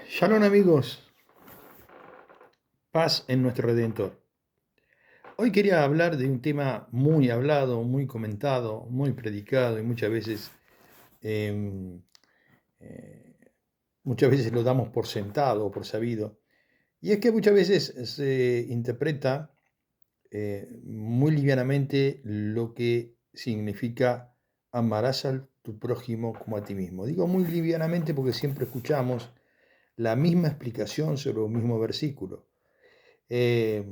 Shalom amigos, paz en nuestro Redentor. Hoy quería hablar de un tema muy hablado, muy comentado, muy predicado y em, eh, muchas veces lo damos por sentado o por sabido. Y es que muchas veces se interpreta muy livianamente lo que significa amarás a tu prójimo como a ti mismo. Digo muy livianamente porque siempre escuchamos la misma explicación sobre un mismo versículo. Eh,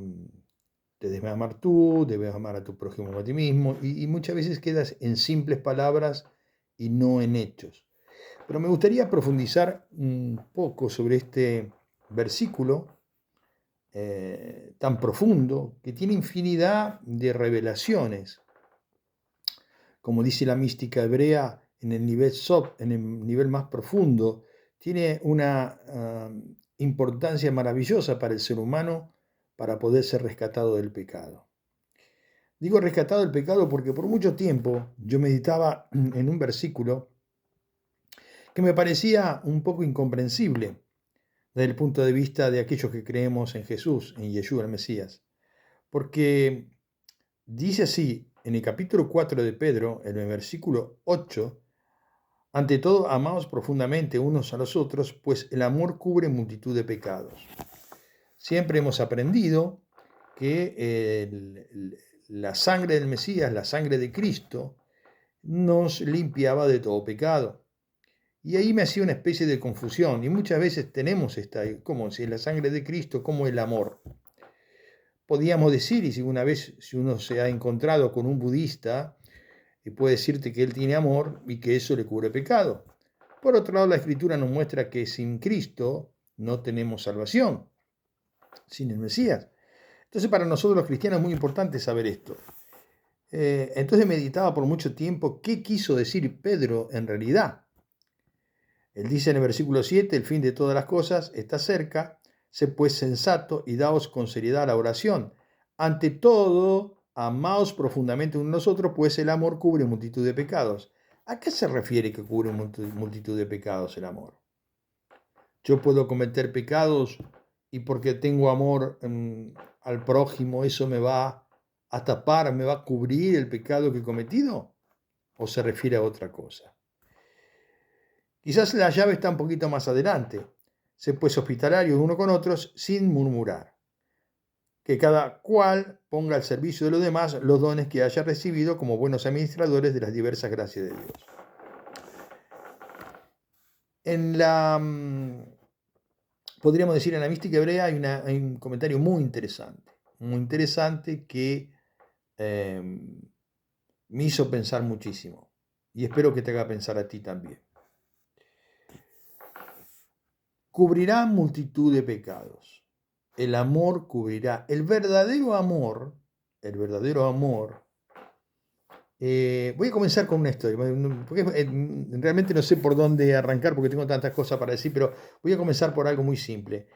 Te debes amar tú, debes amar a tu prójimo como a ti mismo, y muchas veces quedas en simples palabras y no en hechos. Pero me gustaría profundizar un poco sobre este versículo tan profundo que tiene infinidad de revelaciones. Como dice la mística hebrea, en el nivel Sof, en el nivel más profundo, tiene una importancia maravillosa para el ser humano para poder ser rescatado del pecado. Digo rescatado del pecado porque por mucho tiempo yo meditaba en un versículo que me parecía un poco incomprensible desde el punto de vista de aquellos que creemos en Jesús, en Yeshua el Mesías. Porque dice así en el capítulo 4 de Pedro, en el versículo 8, ante todo, amaos profundamente unos a los otros, pues el amor cubre multitud de pecados. Siempre hemos aprendido que la sangre del Mesías, la sangre de Cristo, nos limpiaba de todo pecado. Y ahí me hacía una especie de confusión. Y muchas veces tenemos como si la sangre de Cristo, como el amor. Podíamos decir, y si si uno se ha encontrado con un budista, puede decirte que él tiene amor y que eso le cubre pecado. Por otro lado, la Escritura nos muestra que sin Cristo no tenemos salvación, sin el Mesías. Entonces, para nosotros los cristianos es muy importante saber esto. Entonces meditaba por mucho tiempo qué quiso decir Pedro en realidad. Él dice en el versículo 7, el fin de todas las cosas está cerca, sé pues sensato y daos con seriedad la oración. Ante todo, amaos profundamente unos a los otros, pues el amor cubre multitud de pecados. ¿A qué se refiere que cubre multitud de pecados el amor? Yo puedo cometer pecados y porque tengo amor al prójimo, eso me va a tapar, me va a cubrir el pecado que he cometido, o se refiere a otra cosa. Quizás la llave está un poquito más adelante. Sé pues hospitalarios uno con otros sin murmurar. Que cada cual ponga al servicio de los demás los dones que haya recibido como buenos administradores de las diversas gracias de Dios. Podríamos decir, en la mística hebrea hay un comentario muy interesante que me hizo pensar muchísimo. Y espero que te haga pensar a ti también. Cubrirá multitud de pecados. El amor cubrirá. El verdadero amor, voy a comenzar con una historia, porque realmente no sé por dónde arrancar porque tengo tantas cosas para decir, pero voy a comenzar por algo muy simple.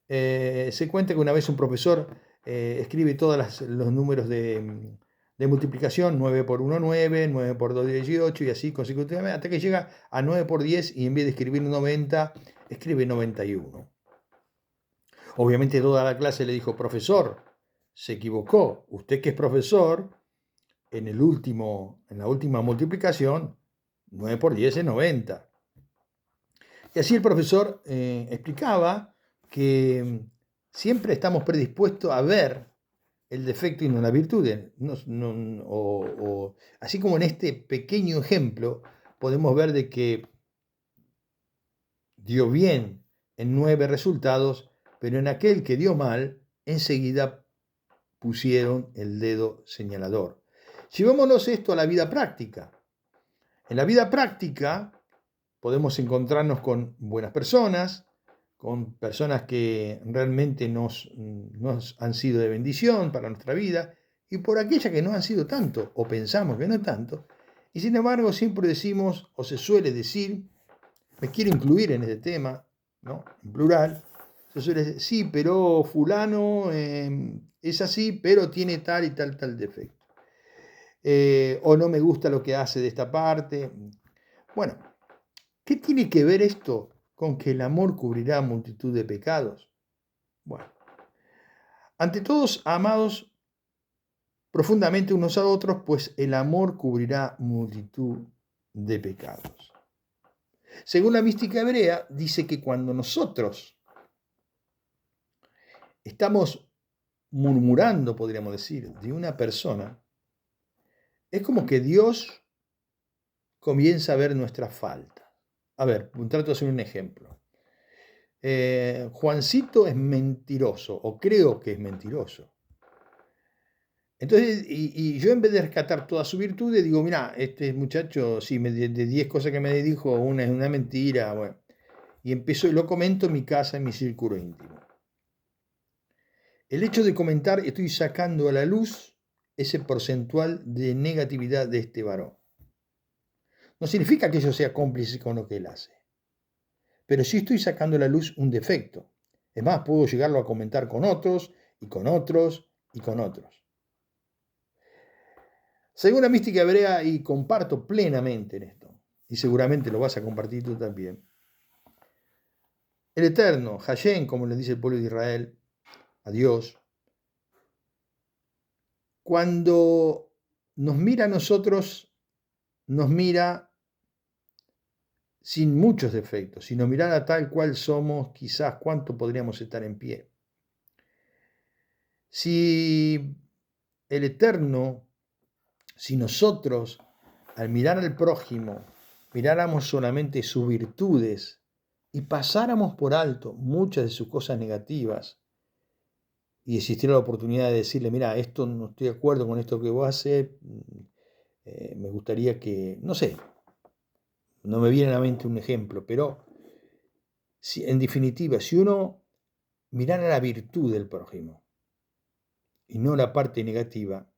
Se cuenta que una vez un profesor escribe todos los números de multiplicación, 9 por 1, 9, 9 por 2, 18, y así consecutivamente, hasta que llega a 9 por 10 y en vez de escribir 90, escribe 91. Obviamente toda la clase le dijo, profesor, se equivocó, usted que es profesor, en la última multiplicación, 9 por 10 es 90. Y así el profesor explicaba que siempre estamos predispuestos a ver el defecto y no la virtud. Así como en este pequeño ejemplo podemos ver de que dio bien en 9 resultados, pero en aquel que dio mal, enseguida pusieron el dedo señalador. Llevémonos esto a la vida práctica. En la vida práctica podemos encontrarnos con buenas personas, con personas que realmente nos han sido de bendición para nuestra vida, y por aquellas que no han sido tanto, o pensamos que no tanto, y sin embargo siempre decimos, o se suele decir, me quiero incluir en este tema, ¿no? En plural, se suele decir, sí, pero fulano es así, pero tiene tal y tal defecto. O no me gusta lo que hace de esta parte. Bueno, ¿qué tiene que ver esto con que el amor cubrirá multitud de pecados? Bueno, ante todos, amados profundamente unos a otros, pues el amor cubrirá multitud de pecados. Según la mística hebrea, dice que cuando nosotros estamos murmurando, podríamos decir, de una persona, es como que Dios comienza a ver nuestra falta. A ver, trato de hacer un ejemplo. Juancito es mentiroso, o creo que es mentiroso. Entonces, y yo en vez de rescatar toda su virtud, digo, mira, este muchacho, sí, de 10 cosas que me dijo, una es una mentira, bueno. Y empiezo y lo comento en mi casa, en mi círculo íntimo. El hecho de comentar, estoy sacando a la luz ese porcentual de negatividad de este varón. No significa que yo sea cómplice con lo que él hace, pero sí estoy sacando a la luz un defecto. Es más, puedo llegarlo a comentar con otros, y con otros, y con otros. Según la mística hebrea, y comparto plenamente en esto, y seguramente lo vas a compartir tú también, el Eterno, Hashem, como le dice el pueblo de Israel, a Dios, cuando nos mira a nosotros, nos mira sin muchos defectos. Si nos mirara tal cual somos, quizás cuánto podríamos estar en pie. Si el Eterno, si nosotros, al mirar al prójimo, miráramos solamente sus virtudes y pasáramos por alto muchas de sus cosas negativas, y existiera la oportunidad de decirle, mira, esto no estoy de acuerdo con esto que vos haces, me gustaría que, no sé, no me viene a la mente un ejemplo, pero si, en definitiva, si uno mirara la virtud del prójimo y no la parte negativa,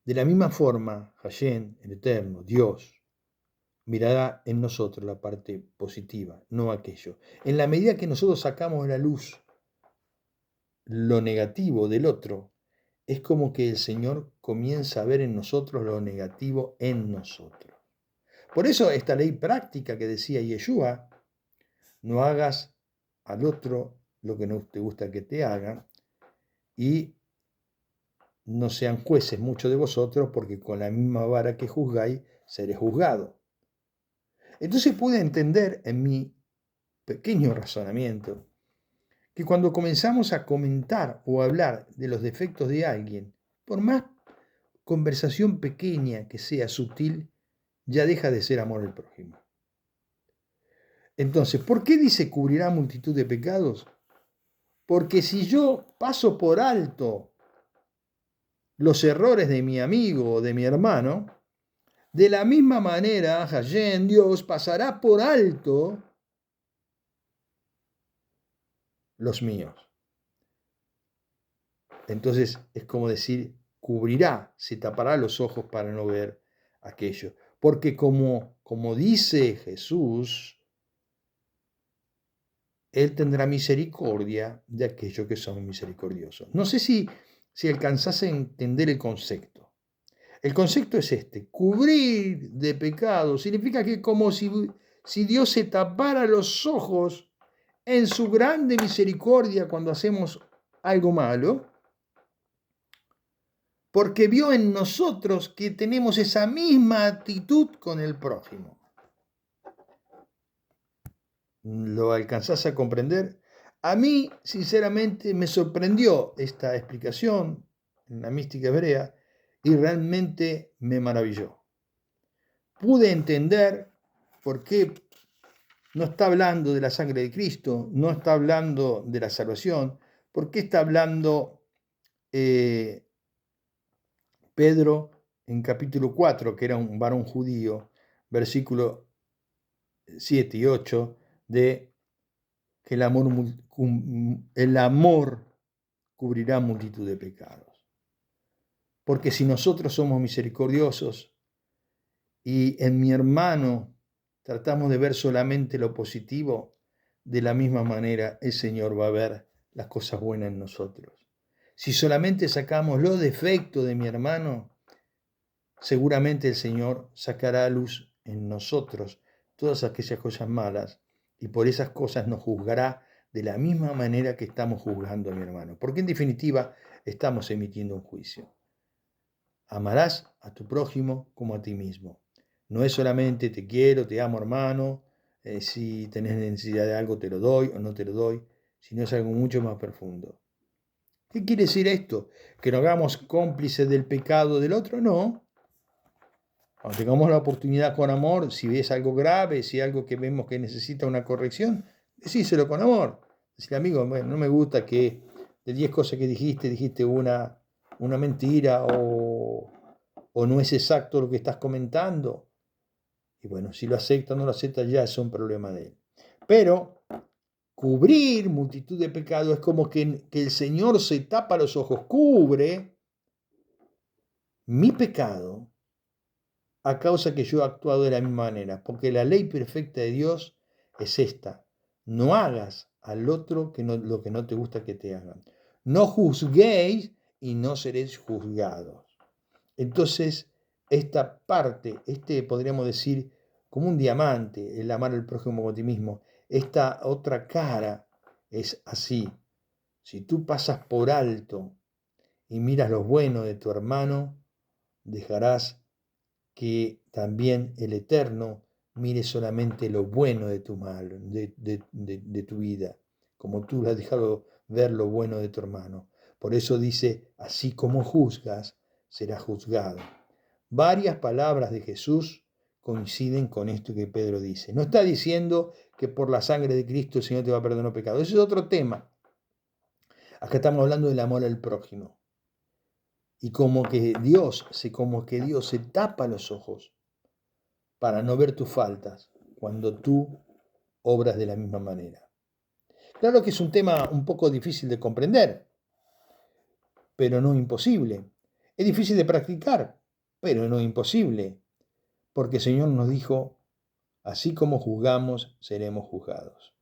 de la misma forma, Hashem, el Eterno, Dios, mirará en nosotros la parte positiva, no aquello. En la medida que nosotros sacamos a la luz lo negativo del otro, es como que el Señor comienza a ver en nosotros lo negativo en nosotros. Por eso esta ley práctica que decía Yeshua, no hagas al otro lo que no te gusta que te hagan, y no sean jueces muchos de vosotros, porque con la misma vara que juzgáis, seréis juzgados. Entonces pude entender en mi pequeño razonamiento que cuando comenzamos a comentar o hablar de los defectos de alguien, por más conversación pequeña que sea sutil, ya deja de ser amor al prójimo. Entonces, ¿por qué dice cubrirá multitud de pecados? Porque si yo paso por alto los errores de mi amigo o de mi hermano, de la misma manera, Hashem, Dios, pasará por alto los míos. Entonces es como decir, cubrirá, se tapará los ojos para no ver aquello. Porque como dice Jesús, Él tendrá misericordia de aquellos que son misericordiosos. No sé si alcanzás a entender el concepto. El concepto es este: cubrir de pecado significa que como si Dios se tapara los ojos en su grande misericordia cuando hacemos algo malo, porque vio en nosotros que tenemos esa misma actitud con el prójimo. ¿Lo alcanzás a comprender? A mí, sinceramente, me sorprendió esta explicación en la mística hebrea y realmente me maravilló. Pude entender por qué no está hablando de la sangre de Cristo, no está hablando de la salvación, por qué está hablando Pedro en capítulo 4, que era un varón judío, versículo 7 y 8, de que el amor cubrirá multitud de pecados. Porque si nosotros somos misericordiosos y en mi hermano tratamos de ver solamente lo positivo, de la misma manera el Señor va a ver las cosas buenas en nosotros. Si solamente sacamos los defectos de mi hermano, seguramente el Señor sacará luz en nosotros todas aquellas cosas malas y por esas cosas nos juzgará de la misma manera que estamos juzgando a mi hermano. Porque en definitiva estamos emitiendo un juicio. Amarás a tu prójimo como a ti mismo. No es solamente te quiero, te amo hermano, si tenés necesidad de algo te lo doy o no te lo doy, sino es algo mucho más profundo. ¿Qué quiere decir esto? ¿Que nos hagamos cómplices del pecado del otro? No. Cuando tengamos la oportunidad con amor, si ves algo grave, si algo que vemos que necesita una corrección, decíselo con amor. Decir, amigo, bueno, no me gusta que de 10 cosas que dijiste una mentira o no es exacto lo que estás comentando. Y bueno, si lo acepta o no lo acepta, ya es un problema de él. Pero cubrir multitud de pecados es como que el Señor se tapa los ojos, cubre mi pecado a causa que yo he actuado de la misma manera. Porque la ley perfecta de Dios es esta: no hagas al otro lo que no te gusta que te hagan. No juzguéis y no seréis juzgados. Entonces, esta parte, podríamos decir, como un diamante, el amar al prójimo como a ti mismo, esta otra cara es así. Si tú pasas por alto y miras lo bueno de tu hermano, dejarás que también el Eterno mire solamente lo bueno de tu mal, de tu vida, como tú le has dejado ver lo bueno de tu hermano. Por eso dice, así como juzgas, serás juzgado. Varias palabras de Jesús coinciden con esto que Pedro dice. No está diciendo que por la sangre de Cristo el Señor te va a perdonar pecado. Ese es otro tema. Acá estamos hablando del amor al prójimo. Y como que Dios se tapa los ojos para no ver tus faltas cuando tú obras de la misma manera. Claro que es un tema un poco difícil de comprender, pero no imposible. Es difícil de practicar, pero no imposible, porque el Señor nos dijo, así como juzgamos, seremos juzgados.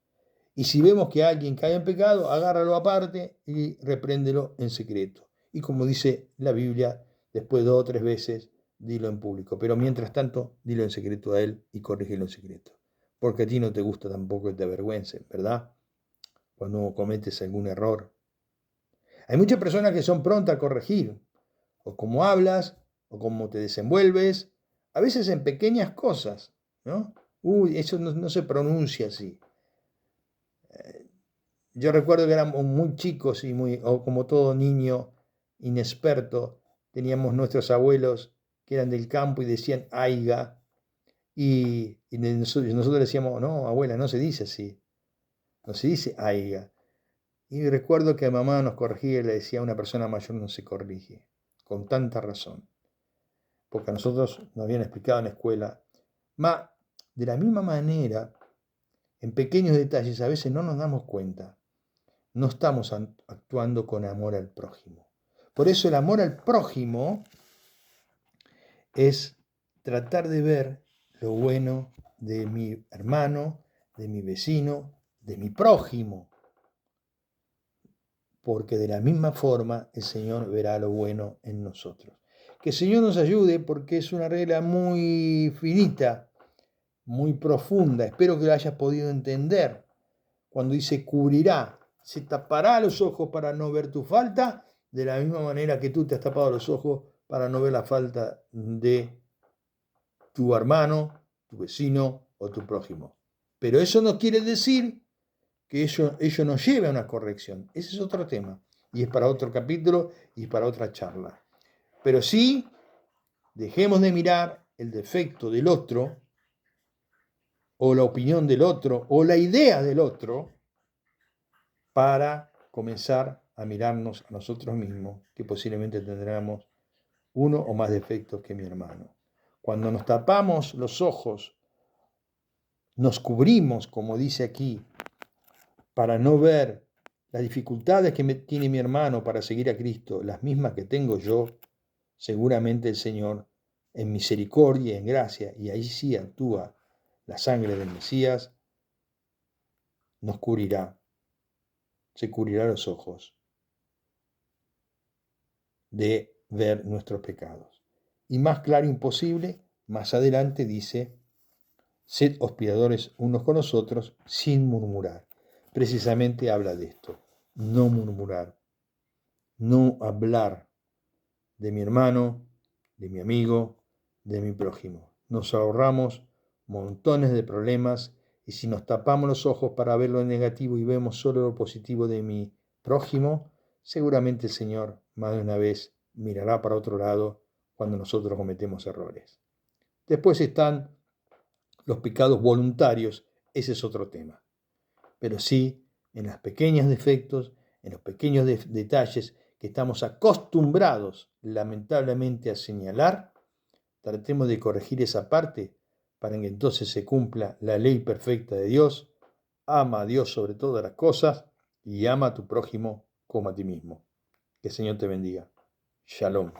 Y si vemos que alguien cae en pecado, agárralo aparte y repréndelo en secreto. Y como dice la Biblia, después 2 o 3 veces, dilo en público. Pero mientras tanto, dilo en secreto a él y corrígelo en secreto. Porque a ti no te gusta tampoco que te avergüencen, ¿verdad? Cuando cometes algún error. Hay muchas personas que son prontas a corregir, o cómo hablas, o cómo te desenvuelves, a veces en pequeñas cosas, ¿no? Uy, eso no se pronuncia así. Yo recuerdo que éramos muy chicos o como todo niño inexperto, teníamos nuestros abuelos que eran del campo y decían aiga, y nosotros decíamos, no, abuela, no se dice así, no se dice aiga. Y recuerdo que mamá nos corregía y le decía, una persona mayor no se corrige, con tanta razón, porque a nosotros nos habían explicado en la escuela, de la misma manera, en pequeños detalles a veces no nos damos cuenta. No estamos actuando con amor al prójimo. Por eso el amor al prójimo es tratar de ver lo bueno de mi hermano, de mi vecino, de mi prójimo. Porque de la misma forma el Señor verá lo bueno en nosotros. Que el Señor nos ayude porque es una regla muy finita, muy profunda. Espero que lo hayas podido entender. Cuando dice cubrirá, se tapará los ojos para no ver tu falta, de la misma manera que tú te has tapado los ojos para no ver la falta de tu hermano, tu vecino o tu prójimo. Pero eso no quiere decir que ello nos lleve a una corrección. Ese es otro tema. Y es para otro capítulo y para otra charla. Pero sí, dejemos de mirar el defecto del otro, o la opinión del otro, o la idea del otro, para comenzar a mirarnos a nosotros mismos, que posiblemente tendremos uno o más defectos que mi hermano. Cuando nos tapamos los ojos, nos cubrimos, como dice aquí, para no ver las dificultades que tiene mi hermano para seguir a Cristo, las mismas que tengo yo, seguramente el Señor, en misericordia y en gracia, y ahí sí actúa la sangre del Mesías, nos cubrirá, se cubrirá los ojos de ver nuestros pecados. Y más claro imposible, más adelante dice, Sed hospedadores unos con los otros sin murmurar. Precisamente habla de esto, no murmurar, no hablar de mi hermano, de mi amigo, de mi prójimo. Nos ahorramos montones de problemas y si nos tapamos los ojos para ver lo negativo y vemos solo lo positivo de mi prójimo, seguramente el Señor más de una vez mirará para otro lado cuando nosotros cometemos errores. Después están los pecados voluntarios, ese es otro tema. Pero sí, en los pequeños defectos, en los pequeños detalles que estamos acostumbrados lamentablemente a señalar, tratemos de corregir esa parte para que entonces se cumpla la ley perfecta de Dios. Ama a Dios sobre todas las cosas y ama a tu prójimo como a ti mismo. Que el Señor te bendiga. Shalom.